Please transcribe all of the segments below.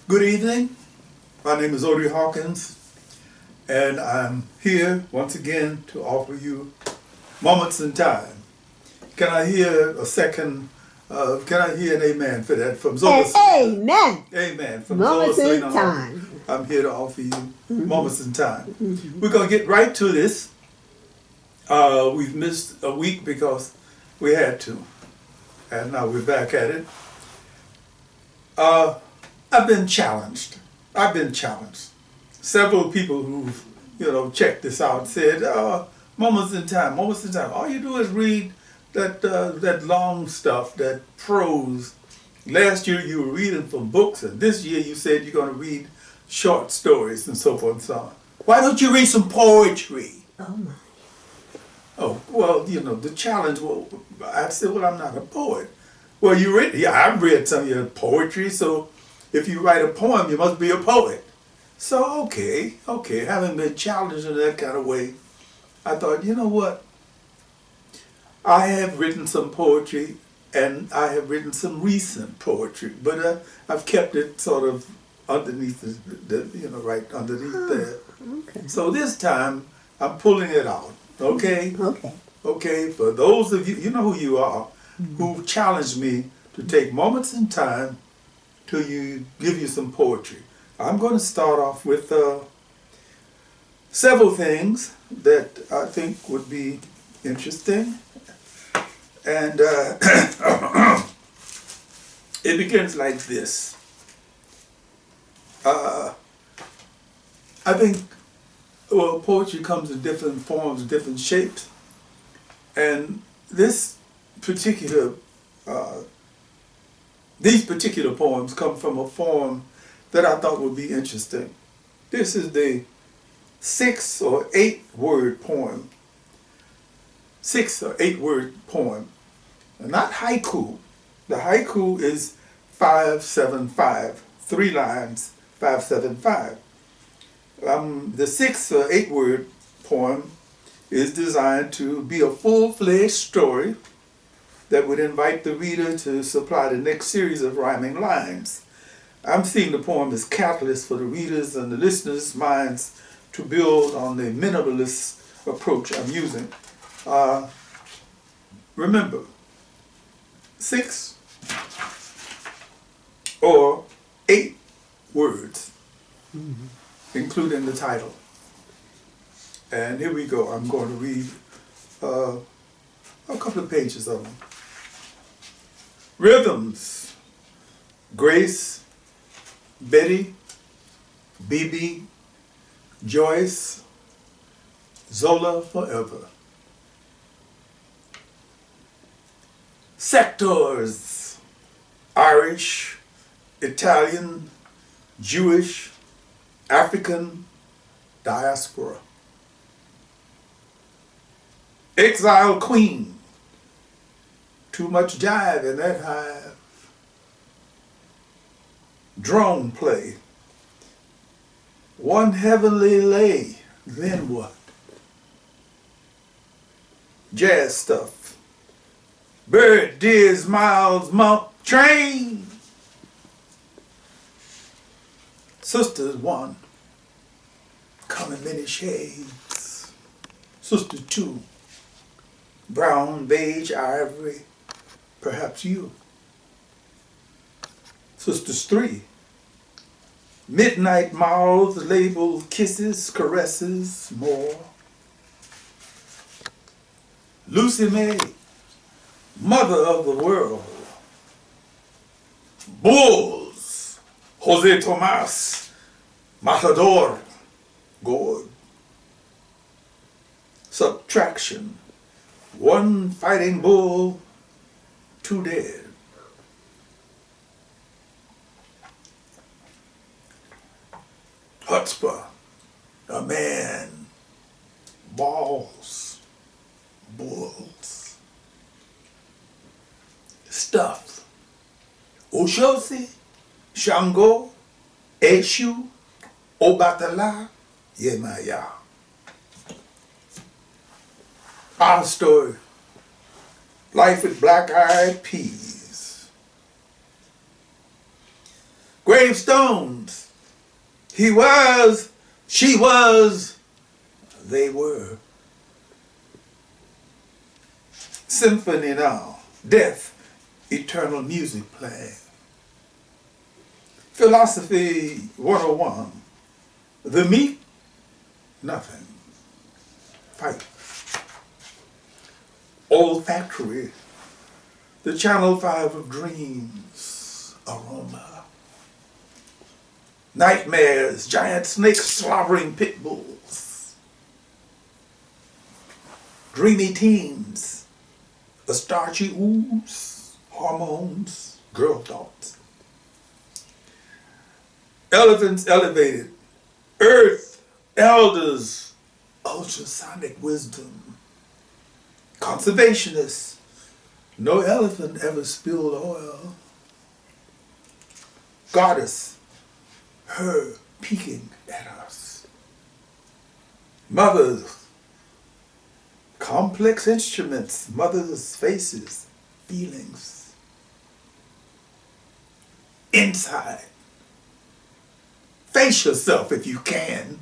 Good evening. My name is Odie Hawkins, and I'm here once again to offer you moments in time. Can I hear a second? Can I hear an amen for that from Zola? Amen. Amen from Moments Zola in Salena-Hawkins. time. I'm here to offer you moments in time. We're gonna get right to this. We've missed a week because we had to, and now we're back at it. I've been challenged. Several people who've, checked this out said, moments in time, moments in time. All you do is read that long stuff, that prose. Last year you were reading from books, and this year you said you're going to read short stories and so forth and so on. Why don't you read some poetry? Oh my. Oh, well, the challenge, I said, well, I'm not a poet. Well, I've read some of your poetry, so if you write a poem, you must be a poet. So, okay, having been challenged in that kind of way, I thought, you know what? I have written some poetry, and I have written some recent poetry, but I've kept it sort of underneath, right underneath there. Okay. So this time, I'm pulling it out, okay? Okay. Okay, for those of you, you know who you are, who challenged me to take moments in time to give you some poetry. I'm going to start off with several things that I think would be interesting. And it begins like this. I think, poetry comes in different forms, different shapes. And these particular poems come from a form that I thought would be interesting. This is the 6 or 8 word poem. 6 or 8 word poem. Not haiku. The haiku is 575, 3 lines, 575. The 6 or 8 word poem is designed to be a full-fledged story that would invite the reader to supply the next series of rhyming lines. I'm seeing the poem as catalyst for the readers and the listeners' minds to build on the minimalist approach I'm using. Remember, 6 or 8 words, including the title. And here we go. I'm going to read a couple of pages of them. Rhythms: Grace, Betty, BB, Joyce, Zola forever. Sectors: Irish, Italian, Jewish, African, diaspora. Exile queen, too much jive in that hive. Drone play, one heavenly lay, then what? Jazz stuff, bird, deers, miles, mount, train. Sisters one, come in many shades. Sister two, brown, beige, ivory, perhaps you. Sisters three, midnight mouths labeled kisses, caresses, more. Lucy May, mother of the world. Bulls, Jose Tomas, Matador, Gord. Subtraction, one fighting bull, 2 dead. Chutzpah, a man, balls, bulls. Stuff, Oshosi, Shango, Eshu, Obatala, Yemaya. Our story, life with black-eyed peas. Gravestones. He was, she was, they were. Symphony now. Death. Eternal music playing. Philosophy 101. The meat. Nothing. Fight. Olfactory. The Channel 5 of dreams. Aroma. Nightmares. Giant snakes slobbering pit bulls. Dreamy teens. A starchy ooze. Hormones. Girl thoughts. Elephants elevated. Earth. Elders. Ultrasonic wisdom. Conservationists. No elephant ever spilled oil. Goddess. Her peeking at us. Mothers. Complex instruments. Mothers' faces. Feelings. Inside. Face yourself if you can.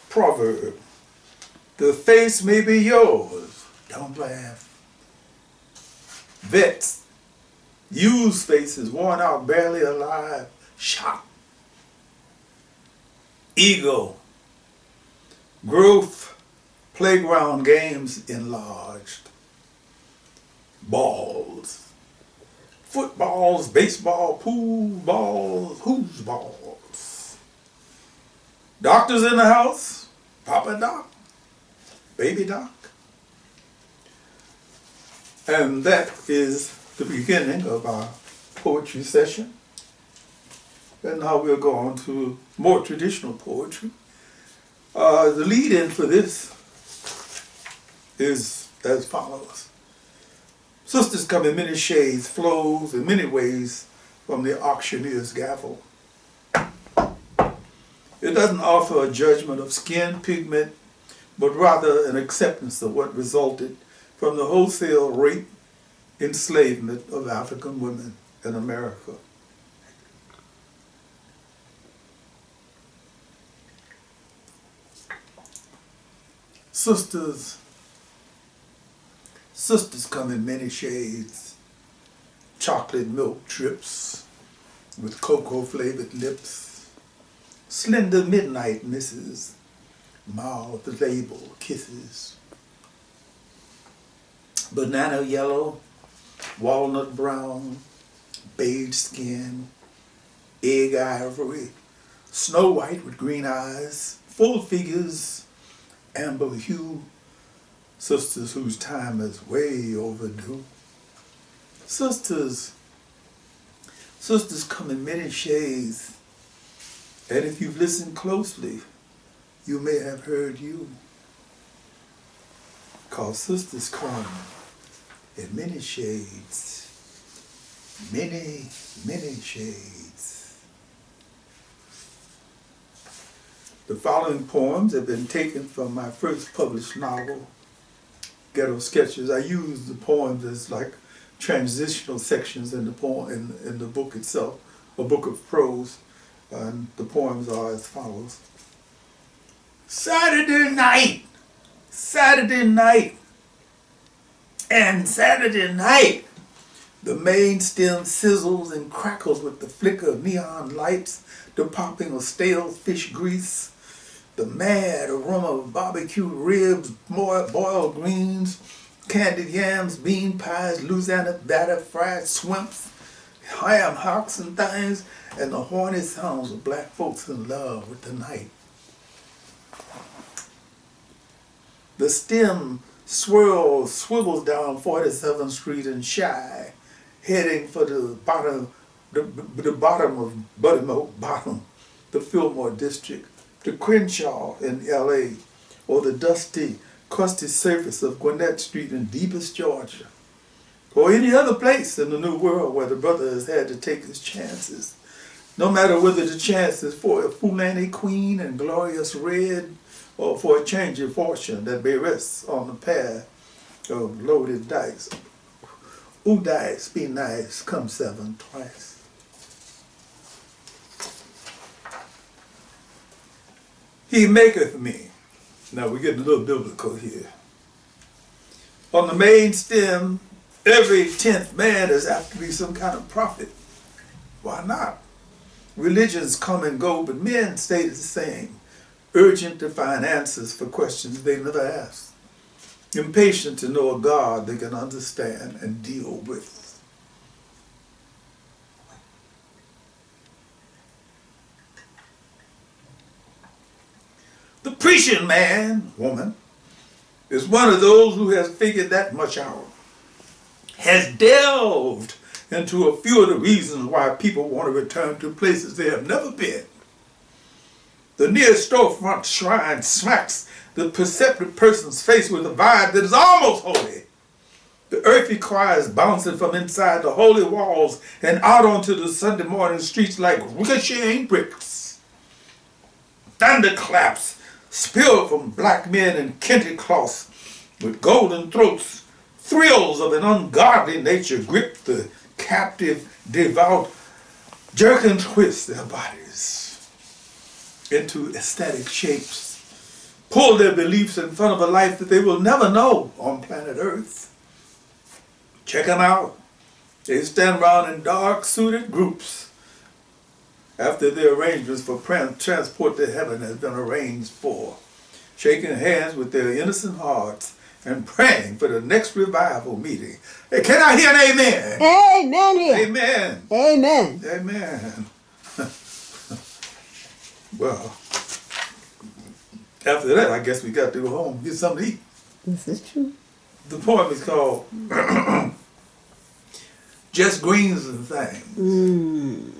Proverb. The face may be yours. Don't laugh. Vets. Used faces, worn out, barely alive. Shock. Ego. Growth. Playground games enlarged. Balls. Footballs, baseball, pool balls, whose balls? Doctors in the house. Papa Doc. Baby Doc. And that is the beginning of our poetry session. And now we'll go on to more traditional poetry. The lead-in for this is as follows. Sisters come in many shades, flows in many ways from the auctioneer's gavel. It doesn't offer a judgment of skin pigment, but rather an acceptance of what resulted from the wholesale rape, enslavement of African women in America. Sisters come in many shades. Chocolate milk trips with cocoa-flavored lips. Slender midnight misses, mouth label kisses. Banana yellow, walnut brown, beige skin, egg ivory, snow white with green eyes, full figures, amber hue. Sisters whose time is way overdue. Sisters come in many shades, and if you've listened closely, you may have heard you. 'Cause sisters come in many shades, many, many shades. The following poems have been taken from my first published novel, Ghetto Sketches. I use the poems as like transitional sections in the poem in the book itself, a book of prose, and the poems are as follows. Saturday night, and Saturday night, the main stem sizzles and crackles with the flicker of neon lights, the popping of stale fish grease, the mad aroma of barbecued ribs, boiled greens, candied yams, bean pies, Louisiana batter, fried swimps, ham hocks and things, and the horny sounds of black folks in love with the night. The stem swivels down 47th Street and Shy, heading for the bottom of Buttermilk Bottom, the Fillmore District, to Crenshaw in LA, or the dusty, crusty surface of Gwinnett Street in deepest Georgia, or any other place in the New World where the brother has had to take his chances, no matter whether the chance is for a Fulani queen in glorious red, or for a change of fortune that may rest on the pair of loaded dice. Who dice, be nice, come 7 twice. He maketh me. Now we're getting a little biblical here. On the main stem, every 10th man is apt to be some kind of prophet. Why not? Religions come and go, but men stay the same, urgent to find answers for questions they never asked, impatient to know a God they can understand and deal with. The preaching man, woman, is one of those who has figured that much out, has delved into a few of the reasons why people want to return to places they have never been. The near storefront shrine smacks the perceptive person's face with a vibe that is almost holy. The earthy choirs bouncing from inside the holy walls and out onto the Sunday morning streets like ricocheting bricks. Thunderclaps spill from black men in kente cloths with golden throats. Thrills of an ungodly nature grip the captive, devout, jerk and twist their bodies into ecstatic shapes, pull their beliefs in front of a life that they will never know on planet Earth. Check them out. They stand around in dark suited groups after the arrangements for transport to heaven has been arranged for, shaking hands with their innocent hearts and praying for the next revival meeting. Hey, can I hear an amen? Amen here. Amen. Amen. Amen. Well, after that, I guess we got to go home and get something to eat. This is true. The poem is called Just Greens and Things.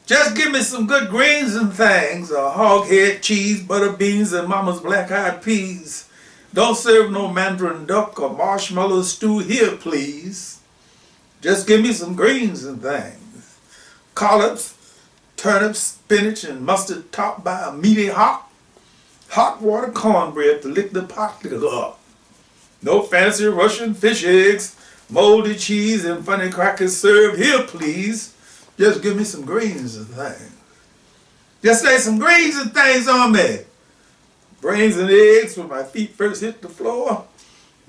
Just give me some good greens and things, a hog head, cheese, butter beans, and mama's black-eyed peas. Don't serve no mandarin duck or marshmallow stew here, please. Just give me some greens and things. Collards, turnips, spinach, and mustard topped by a meaty hot water cornbread to lick the pot up. No fancy Russian fish eggs, moldy cheese, and funny crackers served here, please. Just give me some greens and things. Just lay some greens and things on me. Brains and eggs when my feet first hit the floor.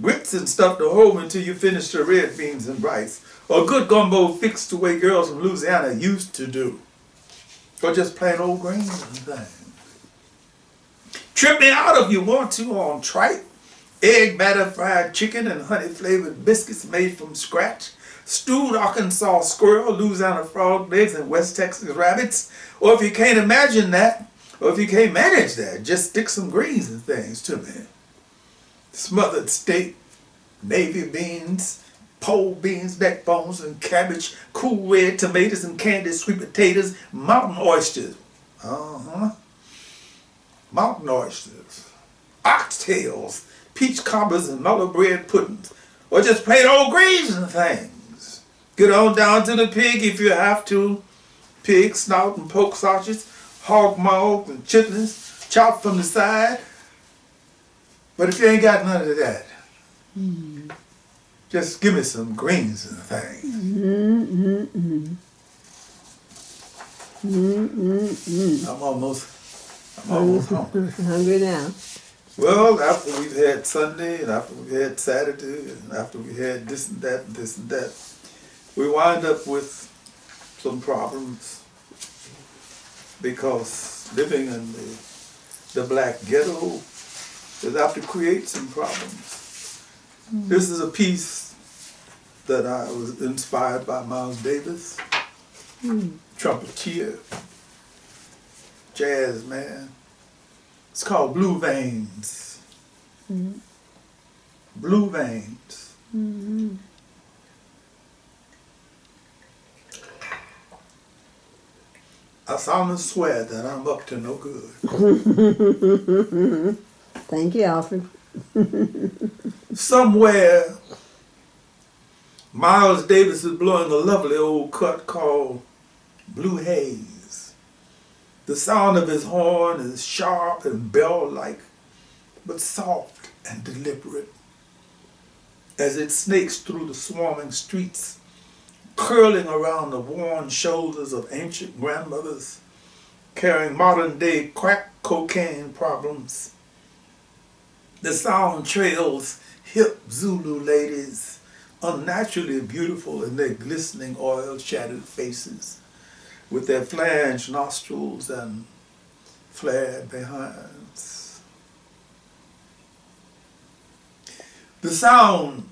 Grits and stuff to hold me until you finish the red beans and rice. Or good gumbo fixed the way girls from Louisiana used to do. Or just plain old greens and things. Trip me out if you want to on tripe. Egg batter fried chicken and honey flavored biscuits made from scratch. Stewed Arkansas squirrel, Louisiana frog legs, and West Texas rabbits. Or if you can't imagine that, or if you can't manage that, just stick some greens and things to me. Smothered steak, navy beans, pole beans, neck bones, and cabbage, cool red tomatoes and candied sweet potatoes, mountain oysters. Mountain oysters. Oxtails, peach cobbers, and mellow bread puddings. Or just plain old greens and things. Get on down to the pig if you have to. Pig snout and pork sausages, hog maw and chitlins, chopped from the side. But if you ain't got none of that, just give me some greens and things. I'm almost hungry. Hungry now. Well, after we've had Sunday, and after we've had Saturday, and after we had this and that, we wind up with some problems because living in the black ghetto is apt to create some problems. This is a piece that I was inspired by Miles Davis, trumpeter, jazz man. It's called Blue Veins. Blue Veins. I solemnly swear that I'm up to no good. Thank you, Alfred. Somewhere, Miles Davis is blowing a lovely old cut called Blue Haze. The sound of his horn is sharp and bell-like, but soft and deliberate. as it snakes through the swarming streets, curling around the worn shoulders of ancient grandmothers, carrying modern-day crack cocaine problems. The sound trails hip Zulu ladies, unnaturally beautiful in their glistening oil-shadowed faces, with their flanged nostrils and flared behinds. The sound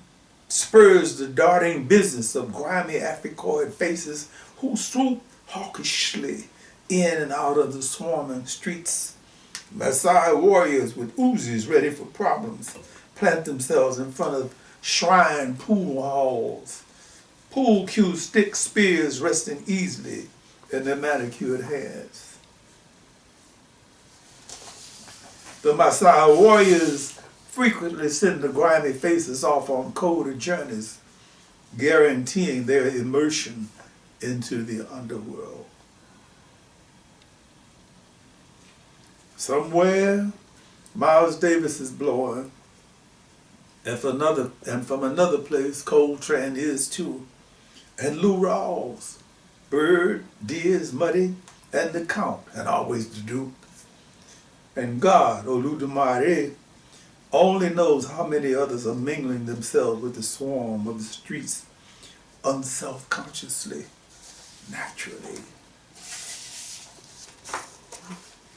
spurs the darting business of grimy Africoid faces who swoop hawkishly in and out of the swarming streets. Maasai warriors with Uzis ready for problems plant themselves in front of shrine pool halls, pool cue stick spears resting easily in their manicured hands. The Maasai warriors frequently send the grimy faces off on coded journeys, guaranteeing their immersion into the underworld. Somewhere, Miles Davis is blowing, and from another place, Coltrane is too, and Lou Rawls, Bird, Diaz, Muddy, and the Count, and always the Duke. And God, Oludumare, only knows how many others are mingling themselves with the swarm of the streets unself-consciously, naturally.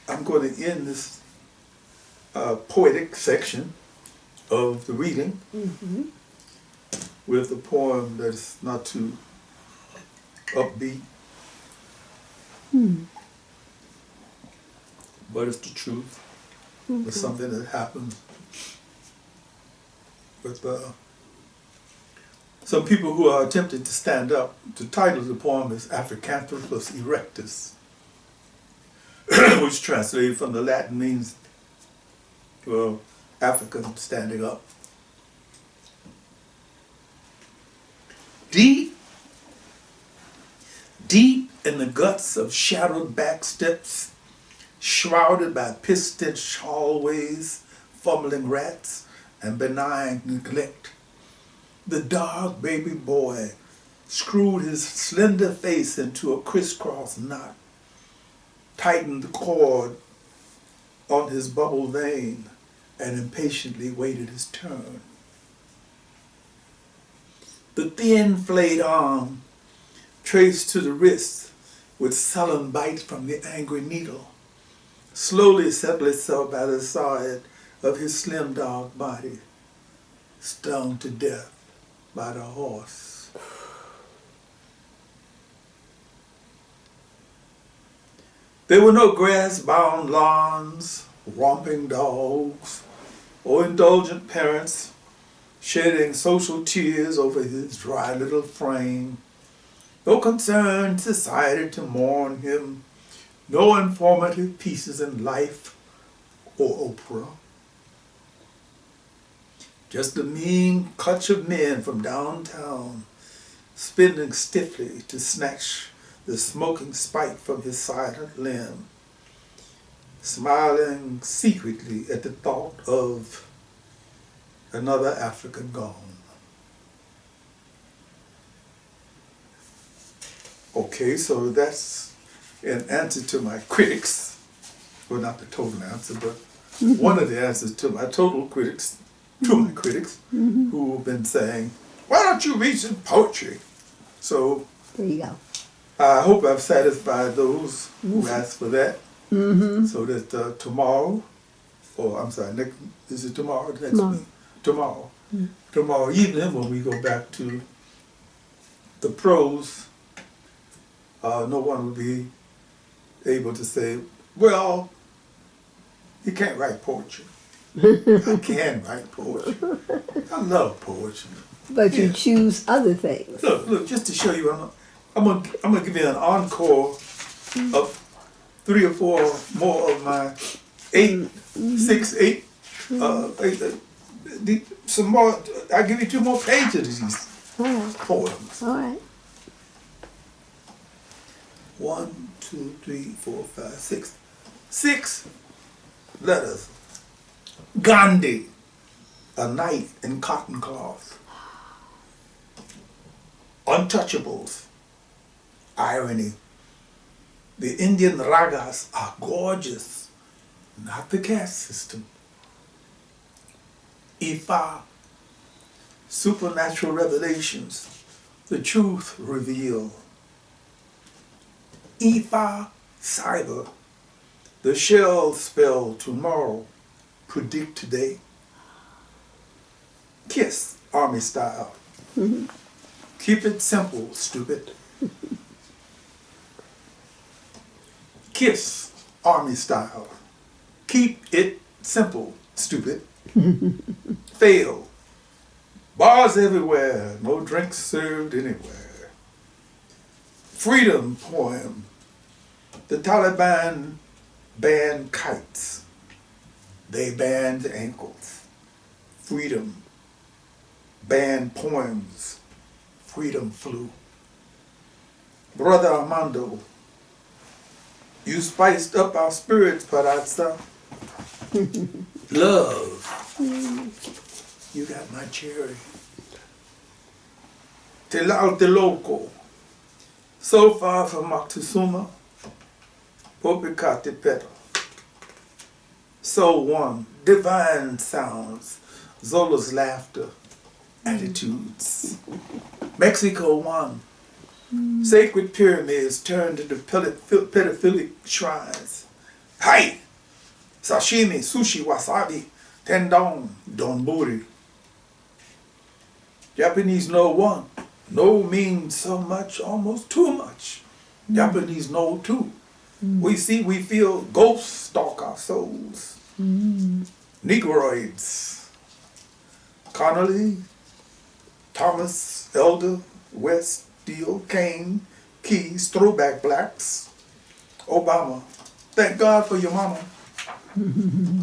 I'm going to end this poetic section of the reading with a poem that's not too upbeat, but it's the truth. It's something that happened with some people who are attempting to stand up. The title of the poem is Africanthropus erectus, which translated from the Latin means, well, African standing up. Deep, deep in the guts of shadowed back steps, shrouded by piss-stench hallways, fumbling rats, and benign neglect, the dark baby boy screwed his slender face into a crisscross knot, tightened the cord on his bubble vein, and impatiently waited his turn. The thin flayed arm traced to the wrist with sullen bite from the angry needle, slowly settled itself by the side of his slim dark body, stung to death by the horse. There were no grass-bound lawns, romping dogs, or indulgent parents shedding social tears over his dry little frame. No concerned society to mourn him, no informative pieces in Life or Oprah. Just a mean clutch of men from downtown, spinning stiffly to snatch the smoking spike from his silent limb, smiling secretly at the thought of another African gone. Okay, so that's an answer to my critics. Well, not the total answer, but one of the answers to my critics, who have been saying, why don't you read some poetry? So There you go. I hope I've satisfied those who asked for that. So that tomorrow, or I'm sorry, next, is it tomorrow? Next week? Tomorrow. Tomorrow evening when we go back to the prose, no one will be able to say, well, you can't write poetry. I can write poetry. I love poetry. But you choose other things. Look, just to show you, I'm gonna give you an encore of 3 or 4 more of my 8, some more. I'll give you 2 more pages of these poems. All right. 1, 2, 3, 4, 5, 6. 6 letters. Gandhi, a knight in cotton cloth. Untouchables, irony. The Indian ragas are gorgeous, not the caste system. Ifa, supernatural revelations, the truth revealed. Ifa, cyber, the shell spell tomorrow, predict today. Kiss, army style. Keep it simple, stupid. Kiss, army style. Keep it simple, stupid. Fail. Bars everywhere, no drinks served anywhere. Freedom poem. The Taliban banned kites. They banned ankles. Freedom. Banned poems. Freedom flew. Brother Armando, you spiced up our spirits, Parazza. Love. You got my cherry. Te loco. So far from Moctezuma, Popicate Petal. So one, divine sounds, Zola's laughter, attitudes. Mexico one, sacred pyramids turned into pedophilic shrines. Hai! Sashimi, sushi, wasabi, tendon, donburi. Japanese know one. No means so much, almost too much. Japanese know two. We see, we feel, ghosts stalk our souls. Negroids. Connolly, Thomas, Elder, West, Steele, Kane, Keys, Throwback Blacks, Obama. Thank God for your mama.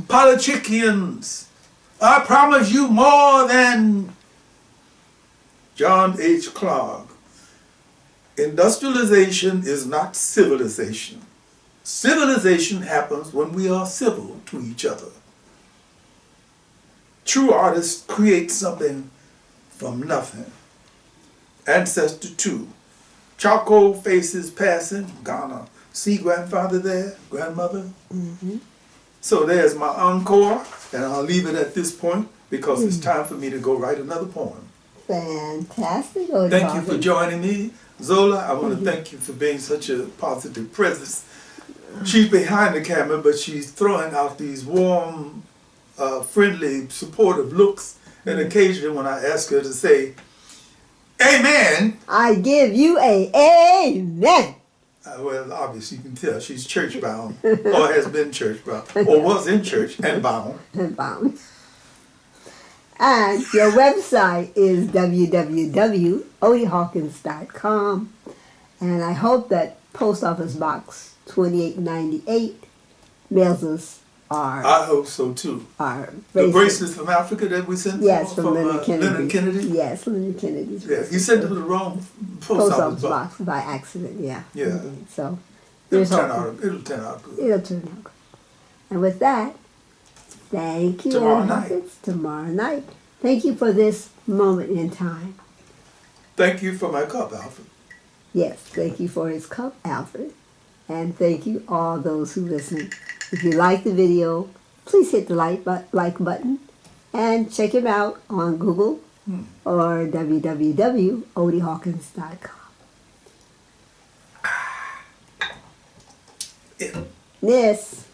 Politicians, I promise you more than John H. Clark. Industrialization is not civilization. Civilization happens when we are civil to each other. True artists create something from nothing. Ancestor 2. Charcoal faces passing, Ghana. See grandfather there, grandmother? So there's my encore, and I'll leave it at this point because it's time for me to go write another poem. Fantastic, Odie. Thank you for joining me, Zola. I want to thank you for being such a positive presence. She's behind the camera, but she's throwing out these warm, friendly, supportive looks. And occasionally when I ask her to say, amen, I give you a amen. Well, obviously you can tell she's church bound, or has been church bound, or was in church and bound. And bound. And your website is www.odiehawkins.com. And I hope that Post Office Box 2898 mails us our... I hope so too. Our the bracelets from Africa that we sent yes, from Leonard Kennedy. Leonard Kennedy? Yes, Leonard Kennedy's. Yeah, he sent it to the wrong post office box. By accident, yeah. Yeah. So it'll turn out good. It'll turn out good. And with that, thank you, tomorrow night. Tomorrow night. Thank you for this moment in time. Thank you for my cup, Alfred. Yes, thank you for his cup, Alfred. And thank you all those who listen. If you like the video, please hit the like button and check him out on Google or www.odiehawkins.com. Yes.